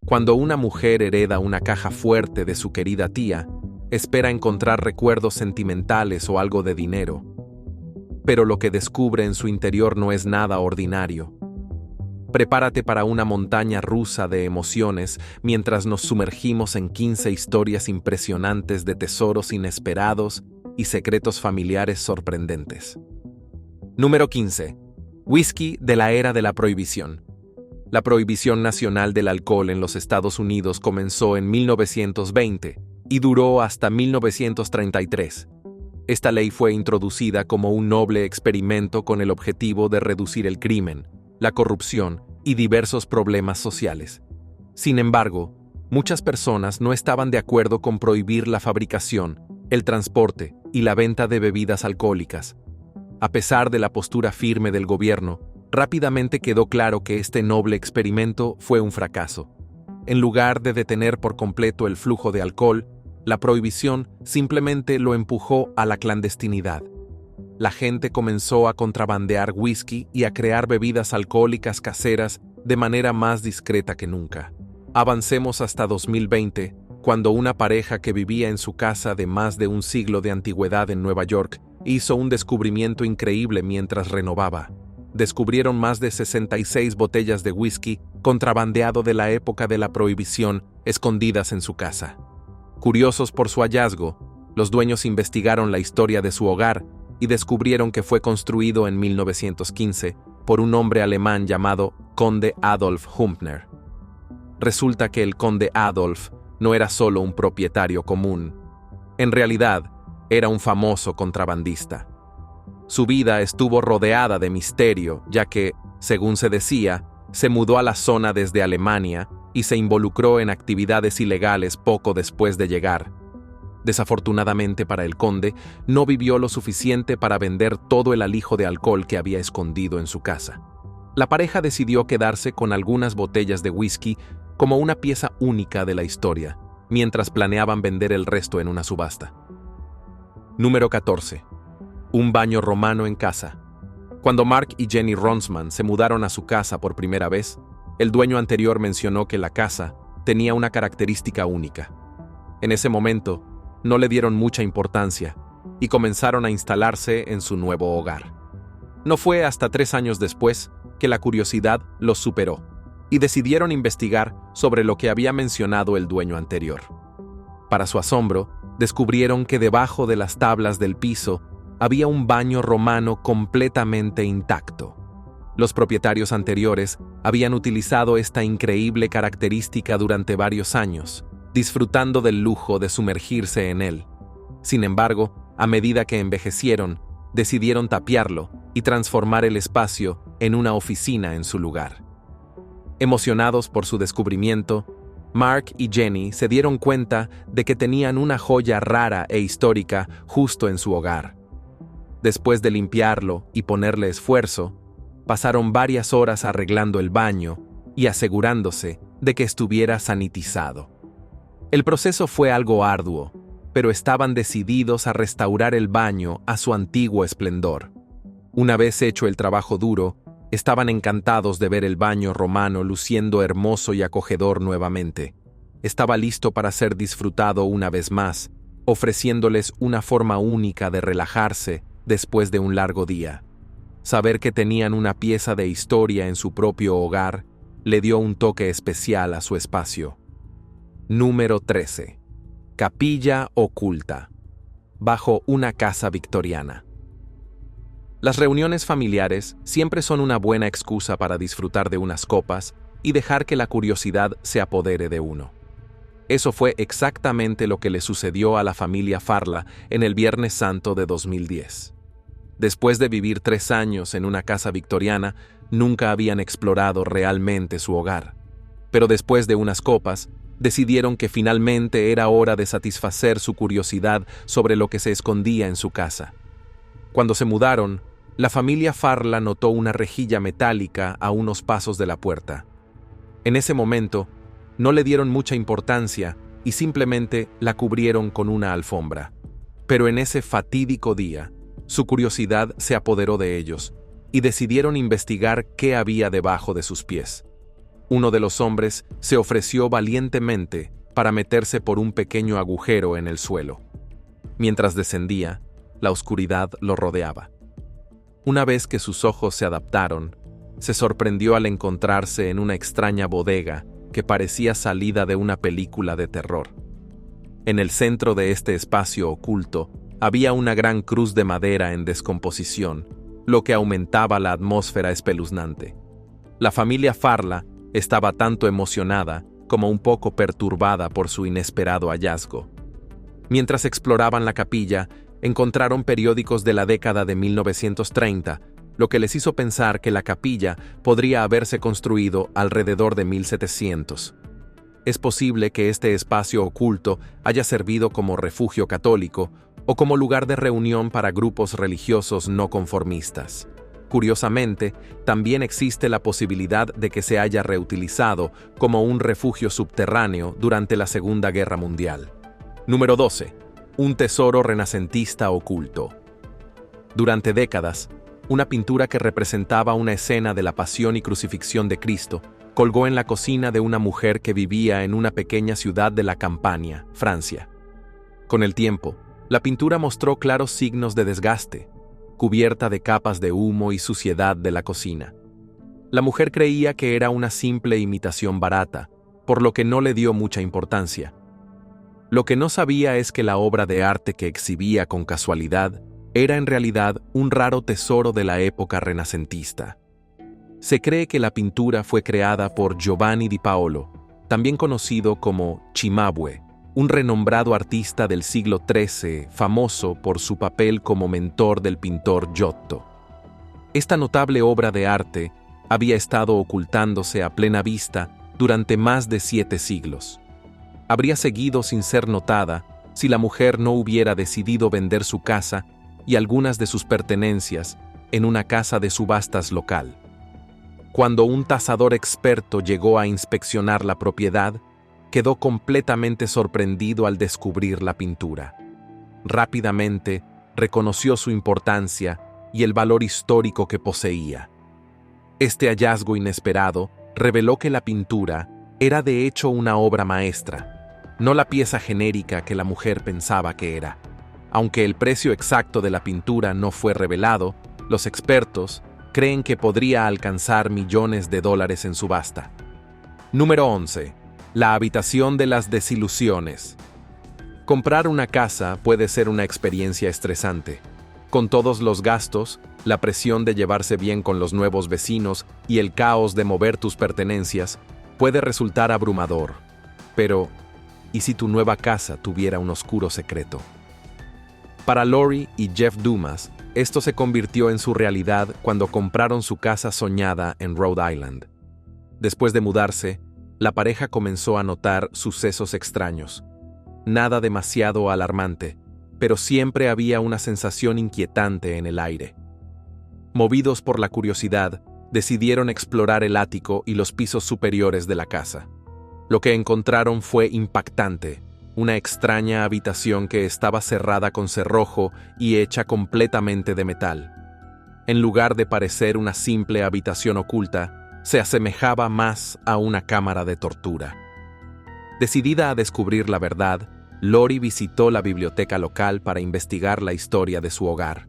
Cuando una mujer hereda una caja fuerte de su querida tía, espera encontrar recuerdos sentimentales o algo de dinero. Pero lo que descubre en su interior no es nada ordinario. Prepárate para una montaña rusa de emociones mientras nos sumergimos en 15 historias impresionantes de tesoros inesperados y secretos familiares sorprendentes. Número 15. Whisky de la era de la prohibición. La prohibición nacional del alcohol en los Estados Unidos comenzó en 1920 y duró hasta 1933. Esta ley fue introducida como un noble experimento con el objetivo de reducir el crimen, la corrupción y diversos problemas sociales. Sin embargo, muchas personas no estaban de acuerdo con prohibir la fabricación, el transporte y la venta de bebidas alcohólicas. A pesar de la postura firme del gobierno, rápidamente quedó claro que este noble experimento fue un fracaso. En lugar de detener por completo el flujo de alcohol, la prohibición simplemente lo empujó a la clandestinidad. La gente comenzó a contrabandear whisky y a crear bebidas alcohólicas caseras de manera más discreta que nunca. Avancemos hasta 2020, cuando una pareja que vivía en su casa de más de un siglo de antigüedad en Nueva York hizo un descubrimiento increíble mientras renovaba. Descubrieron más de 66 botellas de whisky contrabandeado de la época de la prohibición escondidas en su casa. Curiosos por su hallazgo, los dueños investigaron la historia de su hogar y descubrieron que fue construido en 1915 por un hombre alemán llamado Conde Adolf Humpner. Resulta que el Conde Adolf no era solo un propietario común. En realidad, era un famoso contrabandista. Su vida estuvo rodeada de misterio, ya que, según se decía, se mudó a la zona desde Alemania y se involucró en actividades ilegales poco después de llegar. Desafortunadamente para el conde, no vivió lo suficiente para vender todo el alijo de alcohol que había escondido en su casa. La pareja decidió quedarse con algunas botellas de whisky como una pieza única de la historia, mientras planeaban vender el resto en una subasta. Número 14. Un baño romano en casa. Cuando Mark y Jenny Ronsman se mudaron a su casa por primera vez, el dueño anterior mencionó que la casa tenía una característica única. En ese momento, no le dieron mucha importancia y comenzaron a instalarse en su nuevo hogar. No fue hasta 3 años después que la curiosidad los superó y decidieron investigar sobre lo que había mencionado el dueño anterior. Para su asombro, descubrieron que debajo de las tablas del piso había un baño romano completamente intacto. Los propietarios anteriores habían utilizado esta increíble característica durante varios años, disfrutando del lujo de sumergirse en él. Sin embargo, a medida que envejecieron, decidieron tapiarlo y transformar el espacio en una oficina en su lugar. Emocionados por su descubrimiento, Mark y Jenny se dieron cuenta de que tenían una joya rara e histórica justo en su hogar. Después de limpiarlo y ponerle esfuerzo, pasaron varias horas arreglando el baño y asegurándose de que estuviera sanitizado. El proceso fue algo arduo, pero estaban decididos a restaurar el baño a su antiguo esplendor. Una vez hecho el trabajo duro, estaban encantados de ver el baño romano luciendo hermoso y acogedor nuevamente. Estaba listo para ser disfrutado una vez más, ofreciéndoles una forma única de relajarse después de un largo día. Saber que tenían una pieza de historia en su propio hogar le dio un toque especial a su espacio. Número 13. Capilla oculta. Bajo una casa victoriana. Las reuniones familiares siempre son una buena excusa para disfrutar de unas copas y dejar que la curiosidad se apodere de uno. Eso fue exactamente lo que le sucedió a la familia Farla en el Viernes Santo de 2010. Después de vivir 3 años en una casa victoriana, nunca habían explorado realmente su hogar. Pero después de unas copas, decidieron que finalmente era hora de satisfacer su curiosidad sobre lo que se escondía en su casa. Cuando se mudaron, la familia Farla notó una rejilla metálica a unos pasos de la puerta. En ese momento, no le dieron mucha importancia y simplemente la cubrieron con una alfombra. Pero en ese fatídico día, su curiosidad se apoderó de ellos y decidieron investigar qué había debajo de sus pies. Uno de los hombres se ofreció valientemente para meterse por un pequeño agujero en el suelo. Mientras descendía, la oscuridad lo rodeaba. Una vez que sus ojos se adaptaron, se sorprendió al encontrarse en una extraña bodega que parecía salida de una película de terror. En el centro de este espacio oculto había una gran cruz de madera en descomposición, lo que aumentaba la atmósfera espeluznante. La familia Farla estaba tanto emocionada como un poco perturbada por su inesperado hallazgo. Mientras exploraban la capilla, encontraron periódicos de la década de 1930, lo que les hizo pensar que la capilla podría haberse construido alrededor de 1700. Es posible que este espacio oculto haya servido como refugio católico o como lugar de reunión para grupos religiosos no conformistas. Curiosamente, también existe la posibilidad de que se haya reutilizado como un refugio subterráneo durante la Segunda Guerra Mundial. Número 12. Un tesoro renacentista oculto. Durante décadas, una pintura que representaba una escena de la pasión y crucifixión de Cristo colgó en la cocina de una mujer que vivía en una pequeña ciudad de la Campania, Francia. Con el tiempo, la pintura mostró claros signos de desgaste, cubierta de capas de humo y suciedad de la cocina. La mujer creía que era una simple imitación barata, por lo que no le dio mucha importancia. Lo que no sabía es que la obra de arte que exhibía con casualidad era en realidad un raro tesoro de la época renacentista. Se cree que la pintura fue creada por Giovanni di Paolo, también conocido como Cimabue, un renombrado artista del siglo XIII, famoso por su papel como mentor del pintor Giotto. Esta notable obra de arte había estado ocultándose a plena vista durante más de 7 siglos. Habría seguido sin ser notada si la mujer no hubiera decidido vender su casa y algunas de sus pertenencias en una casa de subastas local. Cuando un tasador experto llegó a inspeccionar la propiedad, quedó completamente sorprendido al descubrir la pintura. Rápidamente reconoció su importancia y el valor histórico que poseía. Este hallazgo inesperado reveló que la pintura era de hecho una obra maestra, no la pieza genérica que la mujer pensaba que era. Aunque el precio exacto de la pintura no fue revelado, los expertos creen que podría alcanzar millones de dólares en subasta. Número 11. La habitación de las desilusiones. Comprar una casa puede ser una experiencia estresante. Con todos los gastos, la presión de llevarse bien con los nuevos vecinos y el caos de mover tus pertenencias, puede resultar abrumador. Pero, ¿y si tu nueva casa tuviera un oscuro secreto? Para Lori y Jeff Dumas, esto se convirtió en su realidad cuando compraron su casa soñada en Rhode Island. Después de mudarse, la pareja comenzó a notar sucesos extraños. Nada demasiado alarmante, pero siempre había una sensación inquietante en el aire. Movidos por la curiosidad, decidieron explorar el ático y los pisos superiores de la casa. Lo que encontraron fue impactante. Una extraña habitación que estaba cerrada con cerrojo y hecha completamente de metal. En lugar de parecer una simple habitación oculta, se asemejaba más a una cámara de tortura. Decidida a descubrir la verdad, Lori visitó la biblioteca local para investigar la historia de su hogar.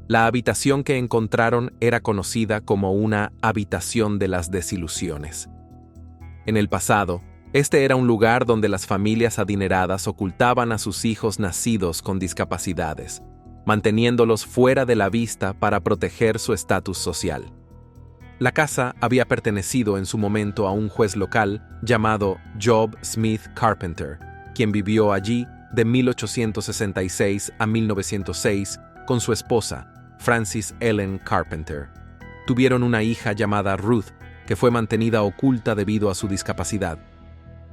La habitación que encontraron era conocida como una habitación de las desilusiones. En el pasado, este era un lugar donde las familias adineradas ocultaban a sus hijos nacidos con discapacidades, manteniéndolos fuera de la vista para proteger su estatus social. La casa había pertenecido en su momento a un juez local llamado Job Smith Carpenter, quien vivió allí de 1866 a 1906 con su esposa, Frances Ellen Carpenter. Tuvieron una hija llamada Ruth, que fue mantenida oculta debido a su discapacidad.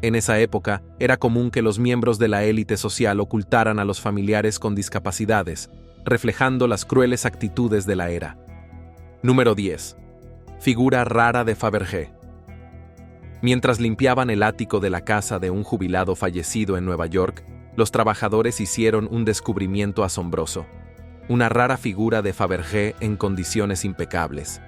En esa época, era común que los miembros de la élite social ocultaran a los familiares con discapacidades, reflejando las crueles actitudes de la era. Número 10. Figura rara de Fabergé. Mientras limpiaban el ático de la casa de un jubilado fallecido en Nueva York, los trabajadores hicieron un descubrimiento asombroso. Una rara figura de Fabergé en condiciones impecables.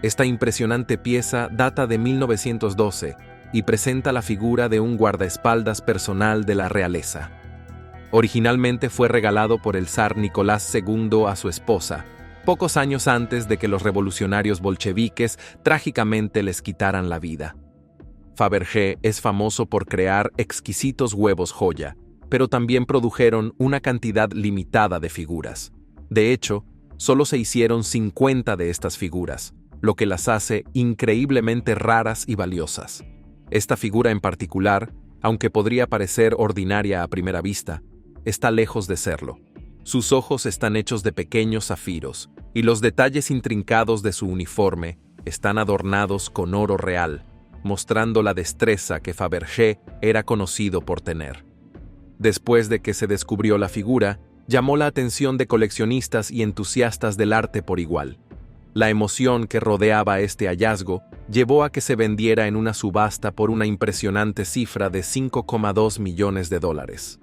Esta impresionante pieza data de 1912 y presenta la figura de un guardaespaldas personal de la realeza. Originalmente fue regalado por el zar Nicolás II a su esposa, pocos años antes de que los revolucionarios bolcheviques trágicamente les quitaran la vida. Fabergé es famoso por crear exquisitos huevos joya, pero también produjeron una cantidad limitada de figuras. De hecho, solo se hicieron 50 de estas figuras, lo que las hace increíblemente raras y valiosas. Esta figura en particular, aunque podría parecer ordinaria a primera vista, está lejos de serlo. Sus ojos están hechos de pequeños zafiros, y los detalles intrincados de su uniforme están adornados con oro real, mostrando la destreza que Fabergé era conocido por tener. Después de que se descubrió la figura, llamó la atención de coleccionistas y entusiastas del arte por igual. La emoción que rodeaba este hallazgo llevó a que se vendiera en una subasta por una impresionante cifra de $5,2 millones.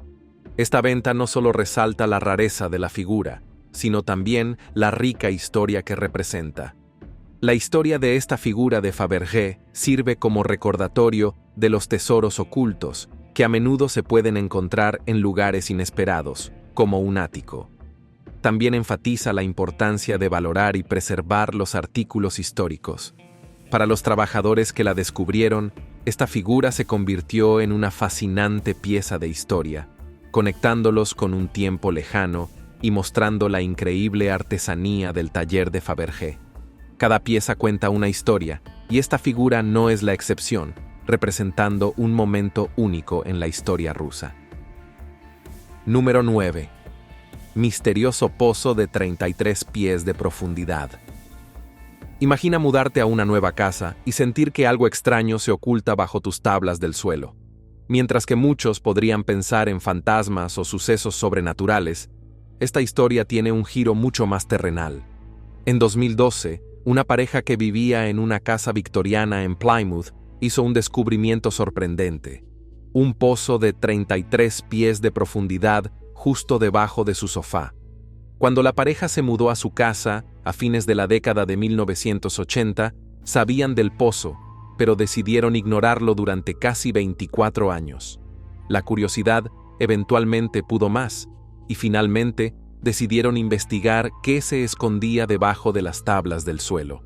Esta venta no solo resalta la rareza de la figura, sino también la rica historia que representa. La historia de esta figura de Fabergé sirve como recordatorio de los tesoros ocultos que a menudo se pueden encontrar en lugares inesperados, como un ático. También enfatiza la importancia de valorar y preservar los artículos históricos. Para los trabajadores que la descubrieron, esta figura se convirtió en una fascinante pieza de historia, conectándolos con un tiempo lejano y mostrando la increíble artesanía del taller de Fabergé. Cada pieza cuenta una historia, y esta figura no es la excepción, representando un momento único en la historia rusa. Número 9. Misterioso pozo de 33 pies de profundidad. Imagina mudarte a una nueva casa y sentir que algo extraño se oculta bajo tus tablas del suelo. Mientras que muchos podrían pensar en fantasmas o sucesos sobrenaturales, esta historia tiene un giro mucho más terrenal. En 2012, una pareja que vivía en una casa victoriana en Plymouth hizo un descubrimiento sorprendente: un pozo de 33 pies de profundidad justo debajo de su sofá. Cuando la pareja se mudó a su casa, a fines de la década de 1980, sabían del pozo, pero decidieron ignorarlo durante casi 24 años. La curiosidad eventualmente pudo más, y finalmente decidieron investigar qué se escondía debajo de las tablas del suelo.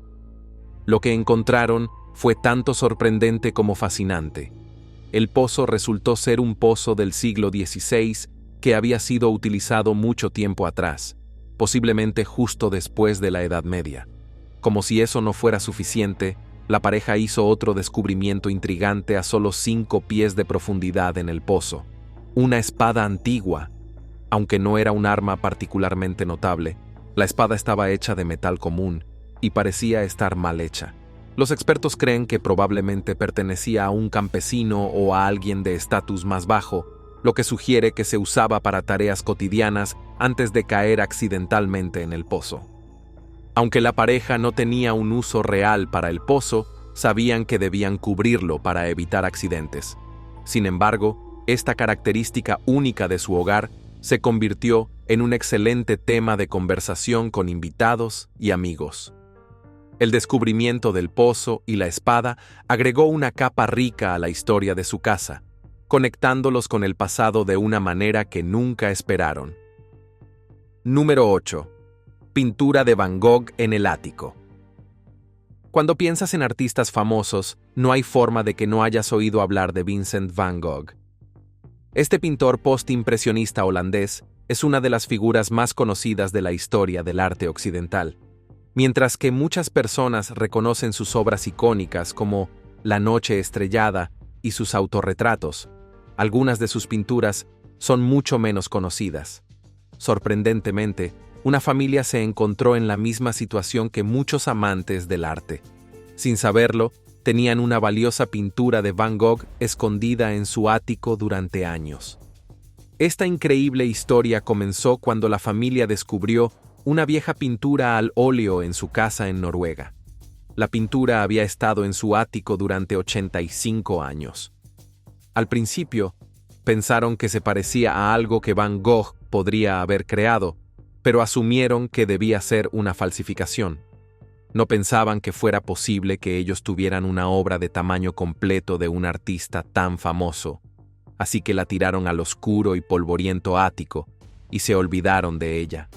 Lo que encontraron fue tanto sorprendente como fascinante. El pozo resultó ser un pozo del siglo XVI que había sido utilizado mucho tiempo atrás, posiblemente justo después de la Edad Media. Como si eso no fuera suficiente, la pareja hizo otro descubrimiento intrigante a solo 5 pies de profundidad en el pozo: una espada antigua. Aunque no era un arma particularmente notable, la espada estaba hecha de metal común y parecía estar mal hecha. Los expertos creen que probablemente pertenecía a un campesino o a alguien de estatus más bajo, lo que sugiere que se usaba para tareas cotidianas antes de caer accidentalmente en el pozo. Aunque la pareja no tenía un uso real para el pozo, sabían que debían cubrirlo para evitar accidentes. Sin embargo, esta característica única de su hogar se convirtió en un excelente tema de conversación con invitados y amigos. El descubrimiento del pozo y la espada agregó una capa rica a la historia de su casa, conectándolos con el pasado de una manera que nunca esperaron. Número 8. Pintura de Van Gogh en el ático. Cuando piensas en artistas famosos, no hay forma de que no hayas oído hablar de Vincent van Gogh. Este pintor postimpresionista holandés es una de las figuras más conocidas de la historia del arte occidental. Mientras que muchas personas reconocen sus obras icónicas como La Noche Estrellada y sus autorretratos, algunas de sus pinturas son mucho menos conocidas. Sorprendentemente, una familia se encontró en la misma situación que muchos amantes del arte. Sin saberlo, tenían una valiosa pintura de Van Gogh escondida en su ático durante años. Esta increíble historia comenzó cuando la familia descubrió una vieja pintura al óleo en su casa en Noruega. La pintura había estado en su ático durante 85 años. Al principio, pensaron que se parecía a algo que Van Gogh podría haber creado, pero asumieron que debía ser una falsificación. No pensaban que fuera posible que ellos tuvieran una obra de tamaño completo de un artista tan famoso, así que la tiraron al oscuro y polvoriento ático y se olvidaron de ella.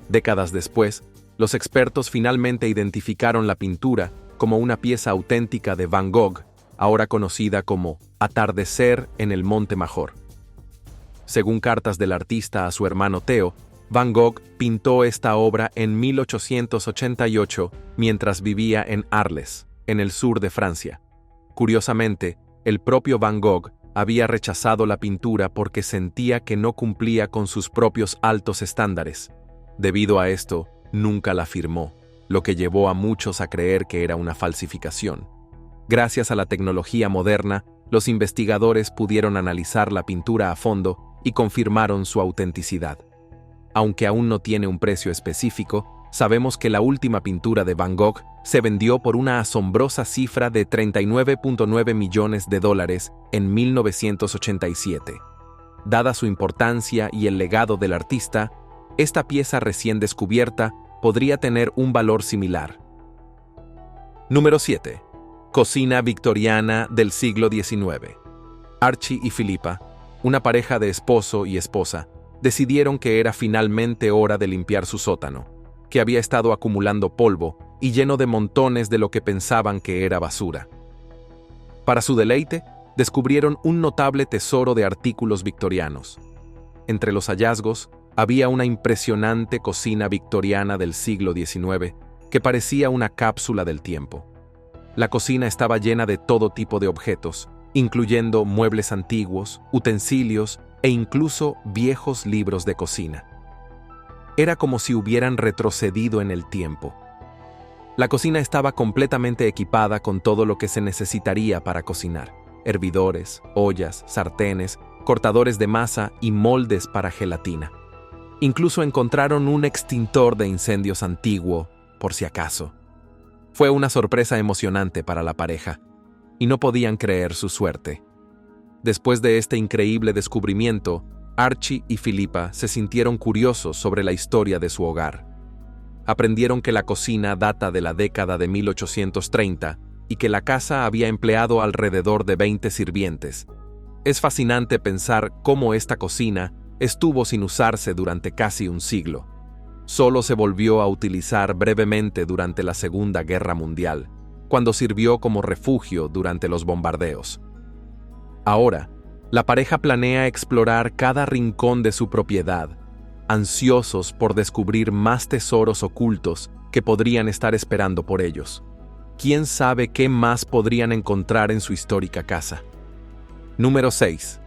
Décadas después, los expertos finalmente identificaron la pintura como una pieza auténtica de Van Gogh, ahora conocida como Atardecer en el Monte Major. Según cartas del artista a su hermano Theo, Van Gogh pintó esta obra en 1888 mientras vivía en Arles, en el sur de Francia. Curiosamente, el propio Van Gogh había rechazado la pintura porque sentía que no cumplía con sus propios altos estándares. Debido a esto, nunca la firmó, lo que llevó a muchos a creer que era una falsificación. Gracias a la tecnología moderna, los investigadores pudieron analizar la pintura a fondo y confirmaron su autenticidad. Aunque aún no tiene un precio específico, sabemos que la última pintura de Van Gogh se vendió por una asombrosa cifra de $39.9 millones en 1987. Dada su importancia y el legado del artista, esta pieza recién descubierta podría tener un valor similar. Número 7. Cocina victoriana del siglo XIX. Archie y Philippa, una pareja de esposo y esposa, decidieron que era finalmente hora de limpiar su sótano, que había estado acumulando polvo y lleno de montones de lo que pensaban que era basura. Para su deleite, descubrieron un notable tesoro de artículos victorianos. Entre los hallazgos, había una impresionante cocina victoriana del siglo XIX que parecía una cápsula del tiempo. La cocina estaba llena de todo tipo de objetos, incluyendo muebles antiguos, utensilios e incluso viejos libros de cocina. Era como si hubieran retrocedido en el tiempo. La cocina estaba completamente equipada con todo lo que se necesitaría para cocinar: hervidores, ollas, sartenes, cortadores de masa y moldes para gelatina. Incluso encontraron un extintor de incendios antiguo, por si acaso. Fue una sorpresa emocionante para la pareja, y no podían creer su suerte. Después de este increíble descubrimiento, Archie y Philippa se sintieron curiosos sobre la historia de su hogar. Aprendieron que la cocina data de la década de 1830 y que la casa había empleado alrededor de 20 sirvientes. Es fascinante pensar cómo esta cocina estuvo sin usarse durante casi un siglo. Solo se volvió a utilizar brevemente durante la Segunda Guerra Mundial, cuando sirvió como refugio durante los bombardeos. Ahora, la pareja planea explorar cada rincón de su propiedad, ansiosos por descubrir más tesoros ocultos que podrían estar esperando por ellos. ¿Quién sabe qué más podrían encontrar en su histórica casa? Número 6.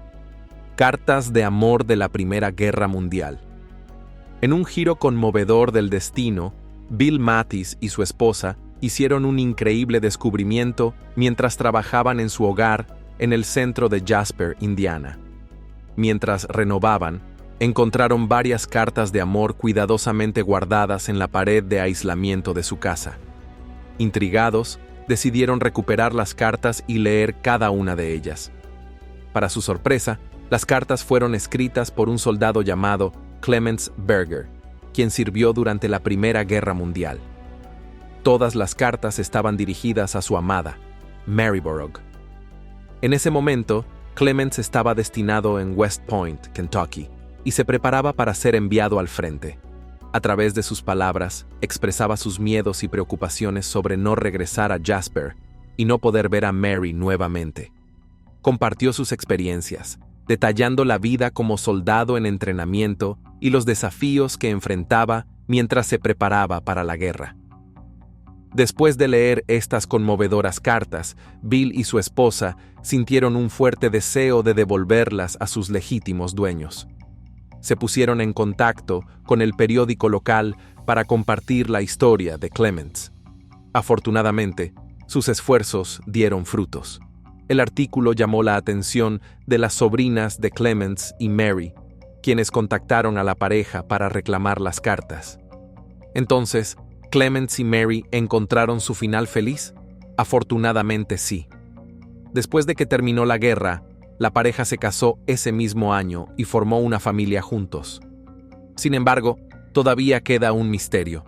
Cartas de amor de la Primera Guerra Mundial. En un giro conmovedor del destino, Bill Mathis y su esposa hicieron un increíble descubrimiento mientras trabajaban en su hogar en el centro de Jasper, Indiana. Mientras renovaban, encontraron varias cartas de amor cuidadosamente guardadas en la pared de aislamiento de su casa. Intrigados, decidieron recuperar las cartas y leer cada una de ellas. Para su sorpresa, las cartas fueron escritas por un soldado llamado Clemens Berger, quien sirvió durante la Primera Guerra Mundial. Todas las cartas estaban dirigidas a su amada, Maryborough. En ese momento, Clemens estaba destinado en West Point, Kentucky, y se preparaba para ser enviado al frente. A través de sus palabras, expresaba sus miedos y preocupaciones sobre no regresar a Jasper y no poder ver a Mary nuevamente. Compartió sus experiencias, detallando la vida como soldado en entrenamiento y los desafíos que enfrentaba mientras se preparaba para la guerra. Después de leer estas conmovedoras cartas, Bill y su esposa sintieron un fuerte deseo de devolverlas a sus legítimos dueños. Se pusieron en contacto con el periódico local para compartir la historia de Clemens. Afortunadamente, sus esfuerzos dieron frutos. El artículo llamó la atención de las sobrinas de Clemens y Mary, quienes contactaron a la pareja para reclamar las cartas. Entonces, ¿Clemens y Mary encontraron su final feliz? Afortunadamente sí. Después de que terminó la guerra, la pareja se casó ese mismo año y formó una familia juntos. Sin embargo, todavía queda un misterio.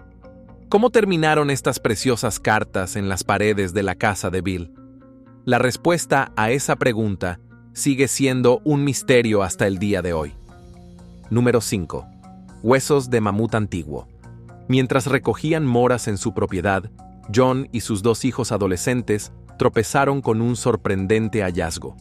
¿Cómo terminaron estas preciosas cartas en las paredes de la casa de Bill? La respuesta a esa pregunta sigue siendo un misterio hasta el día de hoy. Número 5. Huesos de mamut antiguo. Mientras recogían moras en su propiedad, John y sus 2 hijos adolescentes tropezaron con un sorprendente hallazgo.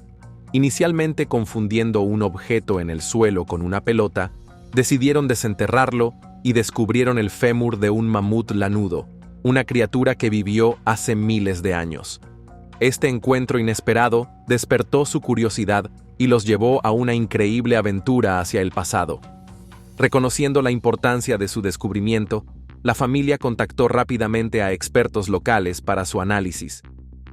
Inicialmente confundiendo un objeto en el suelo con una pelota, decidieron desenterrarlo y descubrieron el fémur de un mamut lanudo, una criatura que vivió hace miles de años. Este encuentro inesperado despertó su curiosidad y los llevó a una increíble aventura hacia el pasado. Reconociendo la importancia de su descubrimiento, la familia contactó rápidamente a expertos locales para su análisis.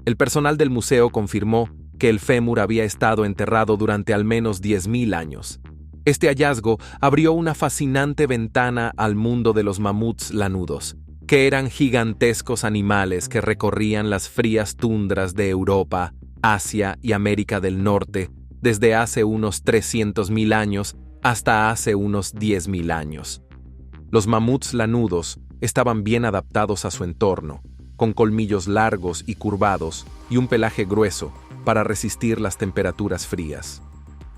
El personal del museo confirmó que el fémur había estado enterrado durante al menos 10.000 años. Este hallazgo abrió una fascinante ventana al mundo de los mamuts lanudos, que eran gigantescos animales que recorrían las frías tundras de Europa, Asia y América del Norte desde hace unos 300.000 años hasta hace unos 10.000 años. Los mamuts lanudos estaban bien adaptados a su entorno, con colmillos largos y curvados y un pelaje grueso para resistir las temperaturas frías.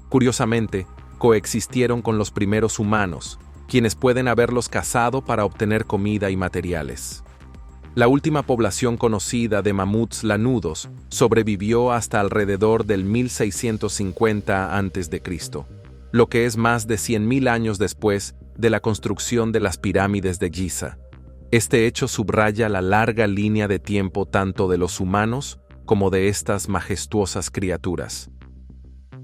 Curiosamente, coexistieron con los primeros humanos, quienes pueden haberlos cazado para obtener comida y materiales. La última población conocida de mamuts lanudos sobrevivió hasta alrededor del 1650 a.C., lo que es más de 100.000 años después de la construcción de las pirámides de Giza. Este hecho subraya la larga línea de tiempo tanto de los humanos como de estas majestuosas criaturas.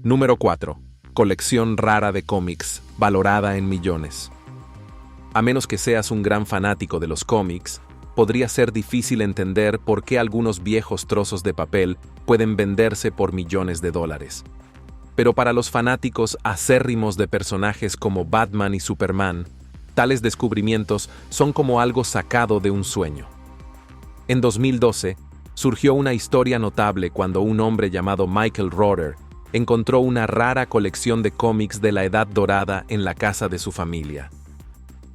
Número 4. Colección rara de cómics, valorada en millones. A menos que seas un gran fanático de los cómics, podría ser difícil entender por qué algunos viejos trozos de papel pueden venderse por millones de dólares. Pero para los fanáticos acérrimos de personajes como Batman y Superman, tales descubrimientos son como algo sacado de un sueño. En 2012, surgió una historia notable cuando un hombre llamado Michael Roeder encontró una rara colección de cómics de la Edad Dorada en la casa de su familia.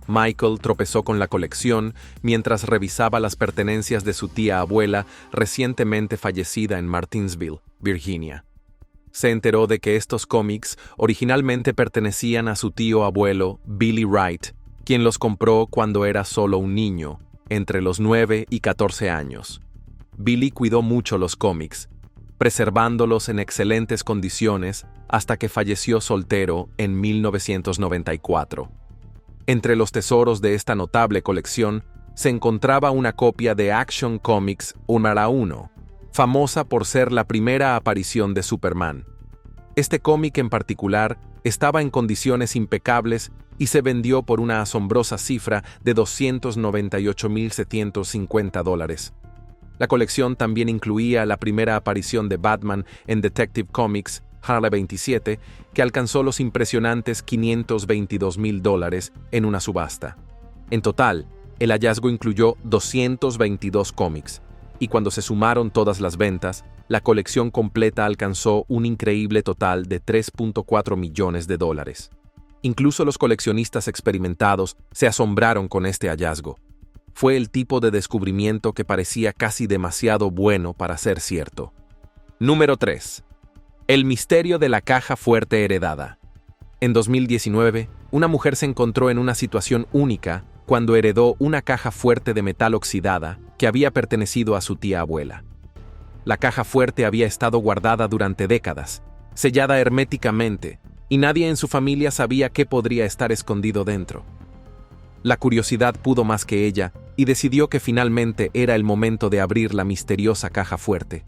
Michael tropezó con la colección mientras revisaba las pertenencias de su tía abuela recientemente fallecida en Martinsville, Virginia. Se enteró de que estos cómics originalmente pertenecían a su tío abuelo, Billy Wright, quien los compró cuando era solo un niño, entre los 9 y 14 años. Billy cuidó mucho los cómics, preservándolos en excelentes condiciones hasta que falleció soltero en 1994. Entre los tesoros de esta notable colección se encontraba una copia de Action Comics número 1, famosa por ser la primera aparición de Superman. Este cómic en particular estaba en condiciones impecables y se vendió por una asombrosa cifra de $298.750. La colección también incluía la primera aparición de Batman en Detective Comics, Harley 27, que alcanzó los impresionantes $522.000 en una subasta. En total, el hallazgo incluyó 222 cómics, y cuando se sumaron todas las ventas, la colección completa alcanzó un increíble total de $3.4 millones. Incluso los coleccionistas experimentados se asombraron con este hallazgo. Fue el tipo de descubrimiento que parecía casi demasiado bueno para ser cierto. Número 3. El misterio de la caja fuerte heredada. En 2019, una mujer se encontró en una situación única cuando heredó una caja fuerte de metal oxidada que había pertenecido a su tía abuela. La caja fuerte había estado guardada durante décadas, sellada herméticamente, y nadie en su familia sabía qué podría estar escondido dentro. La curiosidad pudo más que ella y decidió que finalmente era el momento de abrir la misteriosa caja fuerte.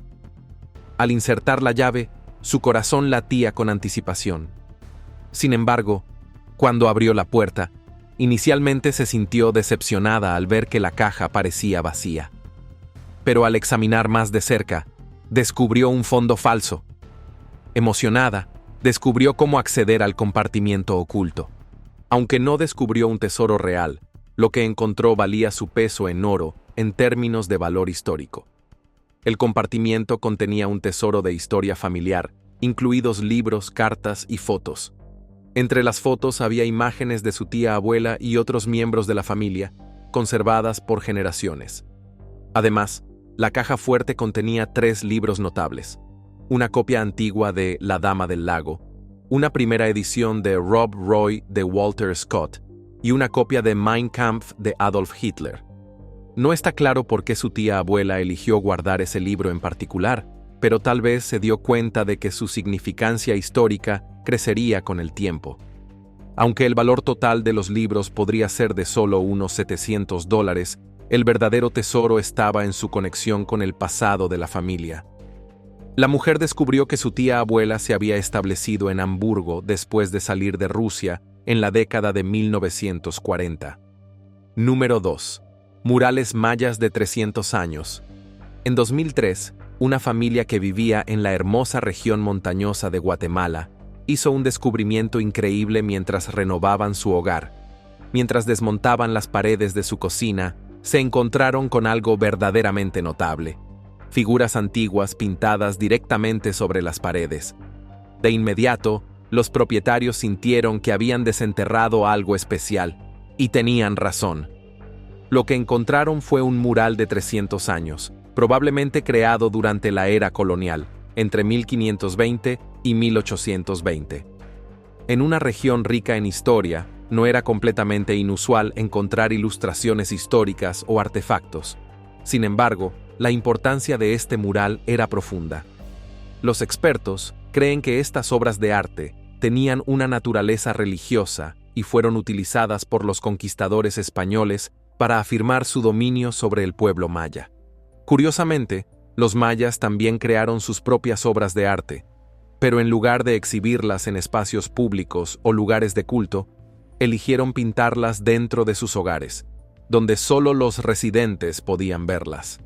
Al insertar la llave, su corazón latía con anticipación. Sin embargo, cuando abrió la puerta, inicialmente se sintió decepcionada al ver que la caja parecía vacía. Pero al examinar más de cerca, descubrió un fondo falso. Emocionada, descubrió cómo acceder al compartimiento oculto. Aunque no descubrió un tesoro real, lo que encontró valía su peso en oro en términos de valor histórico. El compartimiento contenía un tesoro de historia familiar, incluidos libros, cartas y fotos. Entre las fotos había imágenes de su tía abuela y otros miembros de la familia, conservadas por generaciones. Además, la caja fuerte contenía 3 libros notables: una copia antigua de La Dama del Lago, una primera edición de Rob Roy de Walter Scott y una copia de Mein Kampf de Adolf Hitler. No está claro por qué su tía abuela eligió guardar ese libro en particular, pero tal vez se dio cuenta de que su significancia histórica crecería con el tiempo. Aunque el valor total de los libros podría ser de solo unos $700, el verdadero tesoro estaba en su conexión con el pasado de la familia. La mujer descubrió que su tía abuela se había establecido en Hamburgo después de salir de Rusia en la década de 1940. Número 2. Murales mayas de 300 años. En 2003, una familia que vivía en la hermosa región montañosa de Guatemala hizo un descubrimiento increíble mientras renovaban su hogar. Mientras desmontaban las paredes de su cocina, se encontraron con algo verdaderamente notable: figuras antiguas pintadas directamente sobre las paredes. De inmediato, los propietarios sintieron que habían desenterrado algo especial, y tenían razón. Lo que encontraron fue un mural de 300 años, probablemente creado durante la era colonial, entre 1520 y 1820. En una región rica en historia, no era completamente inusual encontrar ilustraciones históricas o artefactos. Sin embargo, la importancia de este mural era profunda. Los expertos creen que estas obras de arte tenían una naturaleza religiosa y fueron utilizadas por los conquistadores españoles para afirmar su dominio sobre el pueblo maya. Curiosamente, los mayas también crearon sus propias obras de arte, pero en lugar de exhibirlas en espacios públicos o lugares de culto, eligieron pintarlas dentro de sus hogares, donde solo los residentes podían verlas.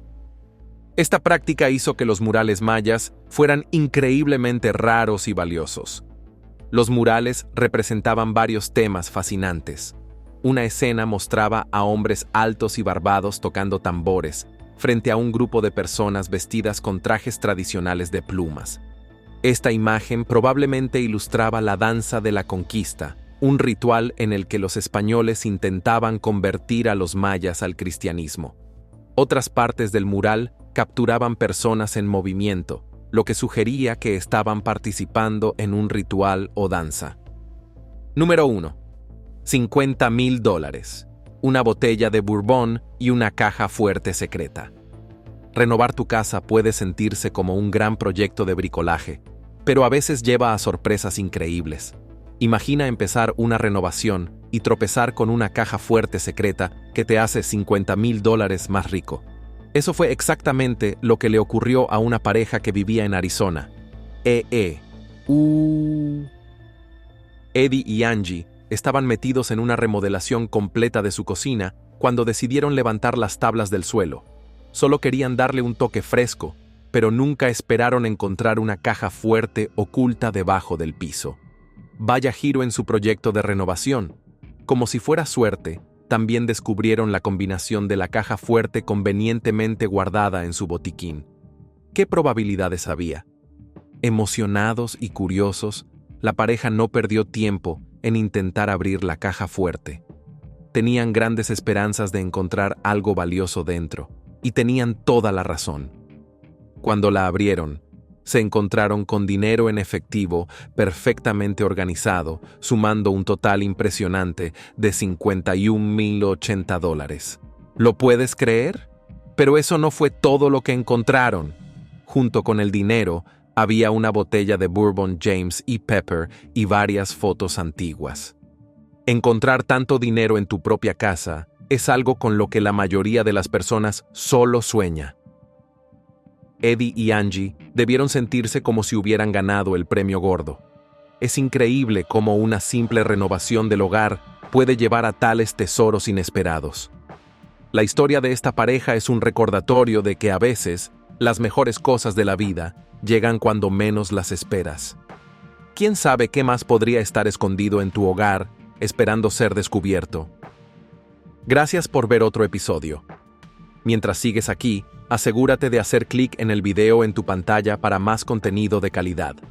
Esta práctica hizo que los murales mayas fueran increíblemente raros y valiosos. Los murales representaban varios temas fascinantes. Una escena mostraba a hombres altos y barbados tocando tambores, frente a un grupo de personas vestidas con trajes tradicionales de plumas. Esta imagen probablemente ilustraba la danza de la conquista, un ritual en el que los españoles intentaban convertir a los mayas al cristianismo. Otras partes del mural capturaban personas en movimiento, lo que sugería que estaban participando en un ritual o danza. Número 1. $50,000. Una botella de Bourbon y una caja fuerte secreta. Renovar tu casa puede sentirse como un gran proyecto de bricolaje, pero a veces lleva a sorpresas increíbles. Imagina empezar una renovación y tropezar con una caja fuerte secreta que te hace $50,000 más rico. Eso fue exactamente lo que le ocurrió a una pareja que vivía en Arizona. Eddie y Angie estaban metidos en una remodelación completa de su cocina cuando decidieron levantar las tablas del suelo. Solo querían darle un toque fresco, pero nunca esperaron encontrar una caja fuerte oculta debajo del piso. Vaya giro en su proyecto de renovación. Como si fuera suerte, también descubrieron la combinación de la caja fuerte convenientemente guardada en su botiquín. ¿Qué probabilidades había? Emocionados y curiosos, la pareja no perdió tiempo en intentar abrir la caja fuerte. Tenían grandes esperanzas de encontrar algo valioso dentro, y tenían toda la razón. Cuando la abrieron, se encontraron con dinero en efectivo perfectamente organizado, sumando un total impresionante de $51,080. ¿Lo puedes creer? Pero eso no fue todo lo que encontraron. Junto con el dinero, había una botella de Bourbon James y Pepper y varias fotos antiguas. Encontrar tanto dinero en tu propia casa es algo con lo que la mayoría de las personas solo sueña. Eddie y Angie debieron sentirse como si hubieran ganado el premio gordo. Es increíble cómo una simple renovación del hogar puede llevar a tales tesoros inesperados. La historia de esta pareja es un recordatorio de que a veces las mejores cosas de la vida llegan cuando menos las esperas. ¿Quién sabe qué más podría estar escondido en tu hogar, esperando ser descubierto? Gracias por ver otro episodio. Mientras sigues aquí, asegúrate de hacer clic en el video en tu pantalla para más contenido de calidad.